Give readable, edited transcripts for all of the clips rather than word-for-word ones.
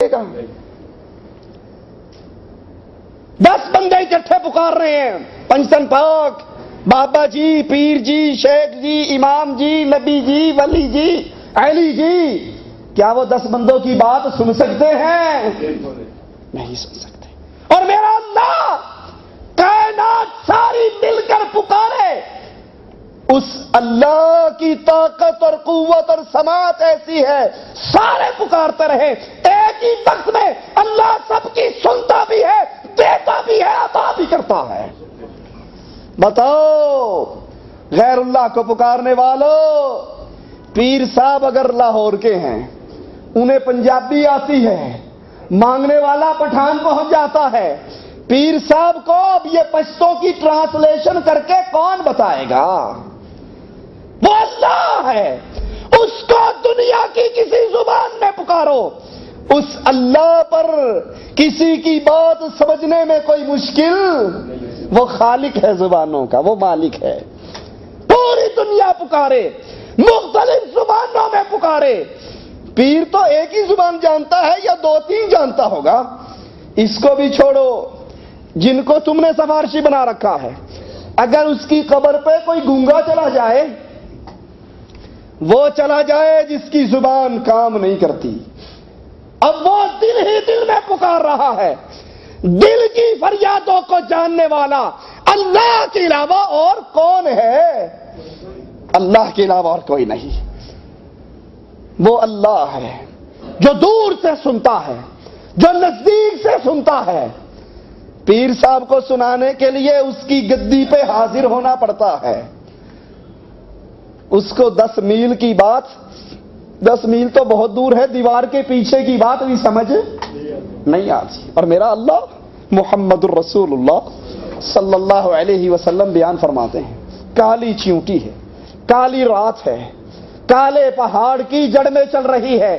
گا؟ 10 بندے اکٹھے پکار رہے ہیں، پنجتن پاک، بابا جی، پیر جی، شیخ جی، امام جی، نبی جی، ولی جی، علی جی، کیا وہ 10 بندوں کی بات سن سکتے ہیں؟ نہیں سن سکتے۔ اور میرا اللہ کائنات ساری مل کر پکارے، اس اللہ کی طاقت اور قوت اور سماعت ایسی ہے، سارے پکارتے رہے ایک ہی وقت میں، اللہ سب کی سنتا بھی ہے، دیتا بھی ہے، عطا بھی کرتا ہے۔ بتاؤ غیر اللہ کو پکارنے والوں، پیر صاحب اگر لاہور کے ہیں، انہیں پنجابی آتی ہے، مانگنے والا پٹھان پہنچ جاتا ہے، پیر صاحب کو اب یہ پشتو کی ٹرانسلیشن کر کے کون بتائے گا؟ وہ اللہ ہے، اس کو دنیا کی کسی زبان میں پکارو، اس اللہ پر کسی کی بات سمجھنے میں کوئی مشکل، وہ خالق ہے زبانوں کا، وہ مالک ہے۔ پوری دنیا پکارے، مختلف زبانوں میں پکارے، پیر تو ایک ہی زبان جانتا ہے یا 2-3 جانتا ہوگا، اس کو بھی چھوڑو، جن کو تم نے سفارشی بنا رکھا ہے، اگر اس کی قبر پہ کوئی گونگا چلا جائے، وہ چلا جائے جس کی زبان کام نہیں کرتی، اب وہ دل ہی دل میں پکار رہا ہے، دل کی فریادوں کو جاننے والا اللہ کے علاوہ اور کون ہے؟ اللہ کے علاوہ اور کوئی نہیں۔ وہ اللہ ہے جو دور سے سنتا ہے، جو نزدیک سے سنتا ہے۔ پیر صاحب کو سنانے کے لیے اس کی گدی پہ حاضر ہونا پڑتا ہے، اس کو 10 میل کی بات، 10 میل تو بہت دور ہے، دیوار کے پیچھے کی بات بھی سمجھ نہیں آتی۔ اور میرا اللہ محمد الرسول اللہ صلی اللہ علیہ وسلم بیان فرماتے ہیں، کالی چیونٹی ہے، کالی رات ہے، کالے پہاڑ کی جڑ میں چل رہی ہے،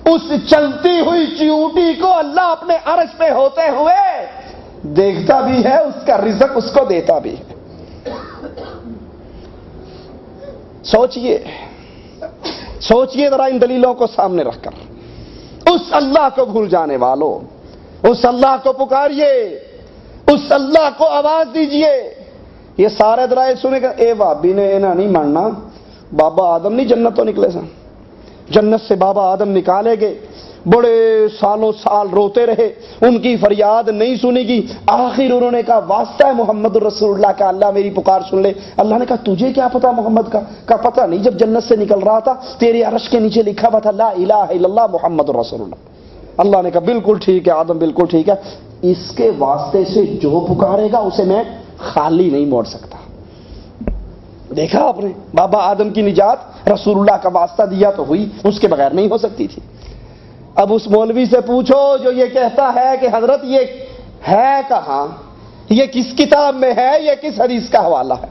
اس چلتی ہوئی چیونٹی کو اللہ اپنے عرش پہ ہوتے ہوئے دیکھتا بھی ہے، اس کا رزق اس کو دیتا بھی ہے۔ سوچئے ذرا ان دلیلوں کو سامنے رکھ کر، اس اللہ کو بھول جانے والوں، اس اللہ کو پکاریے، اس اللہ کو آواز دیجئے۔ یہ سارے دلائل سنے گا، اے بابی نے انہاں نہیں ماننا، بابا آدم نہیں جنت تو نکلے سن، جنت سے بابا آدم نکالے گئے، بڑے سالوں سال روتے رہے، ان کی فریاد نہیں سنی گی، آخر انہوں نے کہا واسطہ ہے محمد الرسول اللہ کا، اللہ میری پکار سن لے۔ اللہ نے کہا تجھے کیا پتا محمد کا؟ کہا پتہ نہیں، جب جنت سے نکل رہا تھا تیرے عرش کے نیچے لکھا ہوا تھا لا الہ الا اللہ محمد الرسول اللہ۔ اللہ نے کہا بالکل ٹھیک ہے آدم، بالکل ٹھیک ہے، اس کے واسطے سے جو پکارے گا اسے میں خالی نہیں موڑ سکتا۔ دیکھا آپ نے، بابا آدم کی نجات رسول اللہ کا واسطہ دیا تو ہوئی، اس کے بغیر نہیں ہو سکتی تھی۔ اب اس مولوی سے پوچھو جو یہ کہتا ہے کہ حضرت یہ ہے کہاں، یہ کس کتاب میں ہے، یہ کس حدیث کا حوالہ ہے؟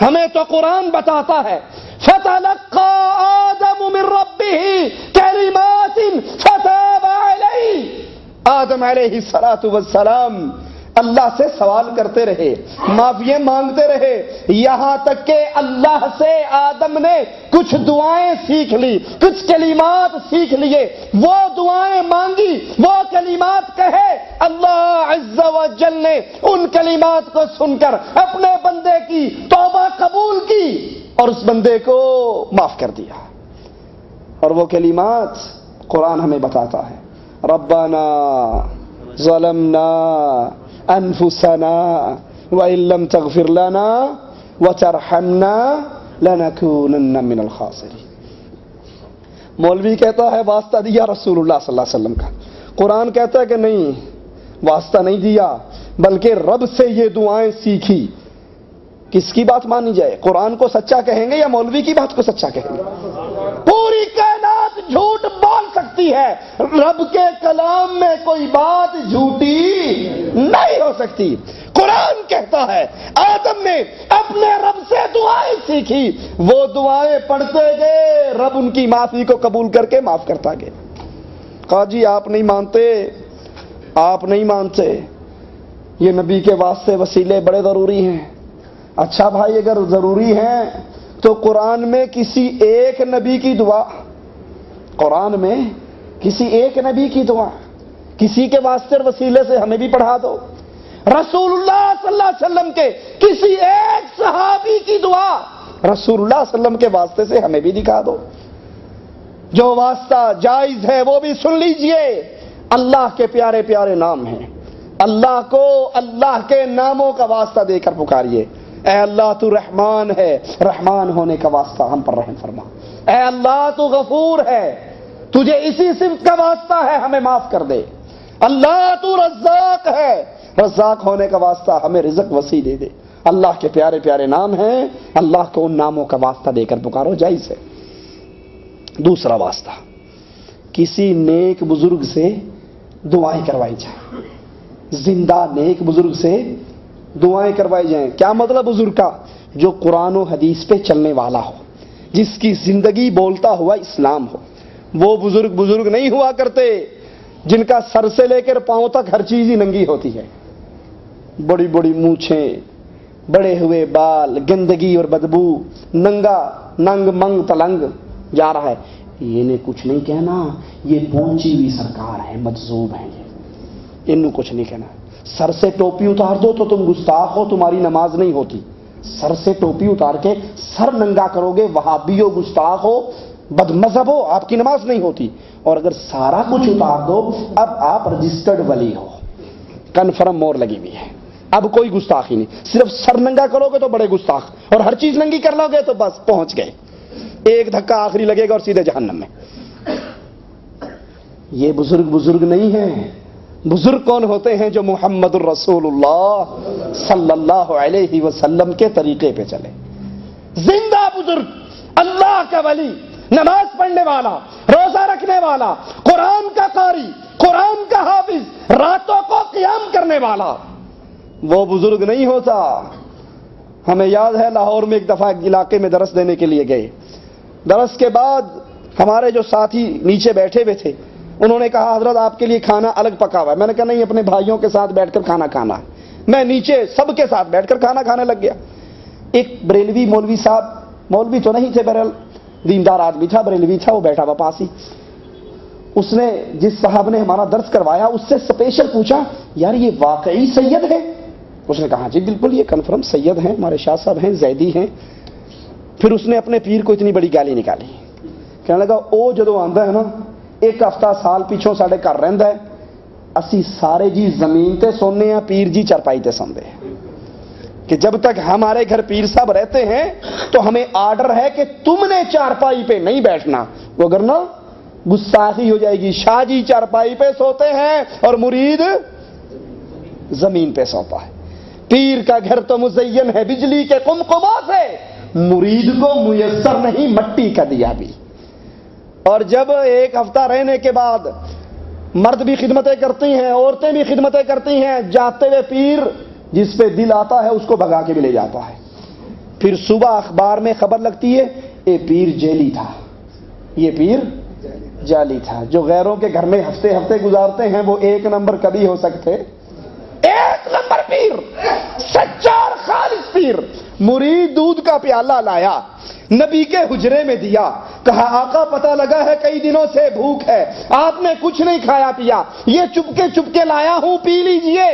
ہمیں تو قرآن بتاتا ہے فَتَلَقَّى آدَمُ مِن رَبِّهِ كَلِمَاتٍ فَتَابَ عَلَيْهِ۔ آدم علیہ السلام اللہ سے سوال کرتے رہے، معافی مانگتے رہے، یہاں تک کہ اللہ سے آدم نے کچھ دعائیں سیکھ لی، کچھ کلمات سیکھ لیے، وہ دعائیں مانگی، وہ کلمات کہے، اللہ عز و جل نے ان کلمات کو سن کر اپنے بندے کی توبہ قبول کی اور اس بندے کو معاف کر دیا۔ اور وہ کلمات قرآن ہمیں بتاتا ہے، ربنا ظلمنا انفسنا وان لم تغفر لنا وترحمنا لنكونن من الخاسرین۔ مولوی کہتا ہے واسطہ دیا رسول اللہ صلی اللہ علیہ وسلم کا، قرآن کہتا ہے کہ نہیں واسطہ نہیں دیا، بلکہ رب سے یہ دعائیں سیکھی۔ کس کی بات مانی جائے، قرآن کو سچا کہیں گے یا مولوی کی بات کو سچا کہیں گے؟ پوری کائنات جھوٹ بول سکتی ہے، رب کے کلام میں کوئی بات جھوٹی نہیں ہو سکتی۔ قرآن کہتا ہے آدم نے اپنے رب سے دعائیں سیکھی، وہ دعائیں پڑھتے گئے، رب ان کی معافی کو قبول کر کے معاف کرتا گیا۔ کہا جی آپ نہیں مانتے، آپ نہیں مانتے، یہ نبی کے واسطے وسیلے بڑے ضروری ہیں۔ اچھا بھائی اگر ضروری ہیں تو قرآن میں کسی ایک نبی کی دعا، قرآن میں کسی ایک نبی کی دعا کسی کے واسطے اور وسیلے سے ہمیں بھی پڑھا دو. رسول اللہ صلی اللہ علیہ وسلم کے کسی ایک صحابی کی دعا رسول اللہ صلی اللہ علیہ وسلم کے واسطے سے ہمیں بھی دکھا دو. جو واسطہ جائز ہے وہ بھی سن لیجئے. اللہ کے پیارے پیارے نام ہیں. اللہ کو اللہ کے ناموں کا واسطہ دے کر پکاریے. اے اللہ تو رحمان ہے، رحمان ہونے کا واسطہ ہم پر رحم فرما. اے اللہ تو غفور ہے، تجھے اسی صفت کا واسطہ ہے، ہمیں معاف کر دے. اللہ تو رزاق ہے، رزاق ہونے کا واسطہ ہمیں رزق وسیع دے دے. اللہ کے پیارے پیارے نام ہیں، اللہ کو ان ناموں کا واسطہ دے کر پکارو، جائز ہے. دوسرا واسطہ، کسی نیک بزرگ سے دعائیں کروائی جائیں. زندہ نیک بزرگ سے دعائیں کروائی جائیں. کیا مطلب بزرگ کا؟ جو قرآن و حدیث پہ چلنے والا ہو، جس کی زندگی بولتا ہوا اسلام ہو. وہ بزرگ نہیں ہوا کرتے جن کا سر سے لے کر پاؤں تک ہر چیز ہی ننگی ہوتی ہے. بڑی بڑی مونچھیں، بڑے ہوئے بال، گندگی اور بدبو، ننگا ننگ منگ تلنگ جا رہا ہے. یہ نے کچھ نہیں کہنا، یہ پہنچی ہوئی سرکار ہے، مجذوب ہے. یہ انہوں کچھ نہیں کہنا. سر سے ٹوپی اتار دو تو تم گستاخ ہو، تمہاری نماز نہیں ہوتی. سر سے ٹوپی اتار کے سر ننگا کرو گے، وہابی ہو، گستاخ ہو، بد مذہب ہو، آپ کی نماز نہیں ہوتی. اور اگر سارا کچھ اتار دو، اب آپ رجسٹرڈ ولی ہو، کنفرم مور لگی ہوئی ہے. اب کوئی گستاخی نہیں. صرف سر ننگا کرو گے تو بڑے گستاخ، اور ہر چیز ننگی کر لو گے تو بس پہنچ گئے. ایک دھکا آخری لگے گا اور سیدھے جہنم میں. یہ بزرگ نہیں ہیں. بزرگ کون ہوتے ہیں؟ جو محمد الرسول اللہ صلی اللہ علیہ وسلم کے طریقے پہ چلے. زندہ بزرگ، اللہ کا ولی، نماز پڑھنے والا، روزہ رکھنے والا، قرآن کا قاری، قرآن کا حافظ، راتوں کو قیام کرنے والا، وہ بزرگ نہیں ہوتا. ہمیں یاد ہے لاہور میں ایک دفعہ ایک علاقے میں درس دینے کے لیے گئے. درس کے بعد ہمارے جو ساتھی نیچے بیٹھے ہوئے تھے انہوں نے کہا حضرت آپ کے لیے کھانا الگ پکا ہوا ہے. میں نے کہا نہیں، اپنے بھائیوں کے ساتھ بیٹھ کر کھانا کھانا ہے. میں نیچے سب کے ساتھ بیٹھ کر کھانا کھانے لگ گیا. ایک بریلوی مولوی صاحب، مولوی تو نہیں تھے، بہرحال دیندار آدمی تھا، بریلوی تھا، وہ بیٹھا ہوا پاس ہی. اس نے جس صاحب نے ہمارا درس کروایا اس سے اسپیشل پوچھا یار یہ واقعی سید ہے؟ اس نے کہا جی بالکل یہ کنفرم سید ہیں، ہمارے شاہ صاحب ہیں، زیدی ہیں. پھر اس نے اپنے پیر کو اتنی بڑی گالی نکالی. کہنے لگا او جدو آندا ہے نا ایک ہفتہ سال پیچھوں ساڈے گھر رہندا ہے، اسی سارے جی زمین تے سونے ہیں، پیر جی چرپائی تے سوندے ہیں. کہ جب تک ہمارے گھر پیر صاحب رہتے ہیں تو ہمیں آرڈر ہے کہ تم نے چارپائی پہ نہیں بیٹھنا، وگرنہ گستاخی ہو جائے گی. شاہ جی چارپائی پہ سوتے ہیں اور مرید زمین پہ سوتا ہے. پیر کا گھر تو مزین ہے بجلی کے قمقموں سے، مرید کو میسر نہیں مٹی کا دیا بھی. اور جب ایک ہفتہ رہنے کے بعد مرد بھی خدمتیں کرتی ہیں، عورتیں بھی خدمتیں کرتی ہیں، جاتے ہوئے پیر جس پہ دل آتا ہے اس کو بھگا کے بھی لے جاتا ہے. پھر صبح اخبار میں خبر لگتی ہے یہ پیر جیلی تھا، یہ پیر جعلی تھا. جو غیروں کے گھر میں ہفتے ہفتے گزارتے ہیں وہ ایک نمبر کبھی ہو سکتے. ایک نمبر پیر، سچا اور خالص پیر. مرید دودھ کا پیالہ لایا، نبی کے حجرے میں دیا، کہا آقا پتہ لگا ہے کئی دنوں سے بھوک ہے، آپ نے کچھ نہیں کھایا پیا، یہ چپکے لایا ہوں، پی لیجئے،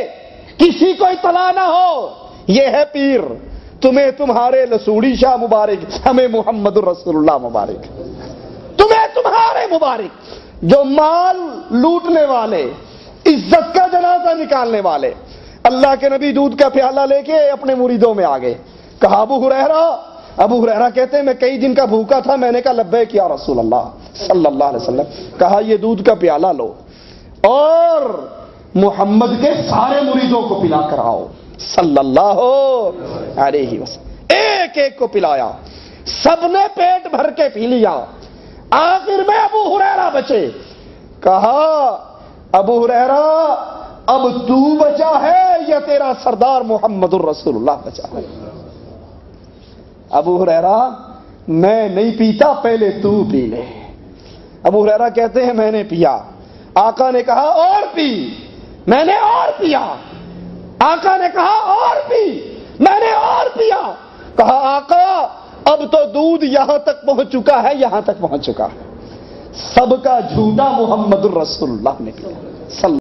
کسی کو اطلاع نہ ہو. یہ ہے پیر. تمہیں تمہارے لسوڑی شاہ مبارک، ہمیں محمد الرسول اللہ مبارک. تمہیں تمہارے مبارک جو مال لوٹنے والے، عزت کا جنازہ نکالنے والے. اللہ کے نبی دودھ کا پیالہ لے کے اپنے مریدوں میں آ گئے. کہا ابو ہریرہ کہتے ہیں میں کئی دن کا بھوکا تھا. میں نے کہا لبیک یا رسول اللہ صلی اللہ علیہ وسلم. کہا یہ دودھ کا پیالہ لو اور محمد کے سارے مریدوں کو پلا کر آؤ صلی اللہ علیہ وسلم. ایک ایک کو پلایا، سب نے پیٹ بھر کے پی لیا. آخر میں ابو ہریرہ بچے. کہا ابو ہریرہ اب تو بچا ہے یا تیرا سردار محمد الرسول اللہ بچا ہے؟ ابو ہریرہ میں نہیں پیتا، پہلے تو پی لے. ابو ہریرہ کہتے ہیں میں نے پیا. آقا نے کہا اور پی. میں نے اور پیا. آقا نے کہا اور پی. میں نے اور پیا. کہا آقا اب تو دودھ یہاں تک پہنچ چکا ہے، یہاں تک پہنچ چکا ہے. سب کا جھوٹا محمد الرسول اللہ نے پیا.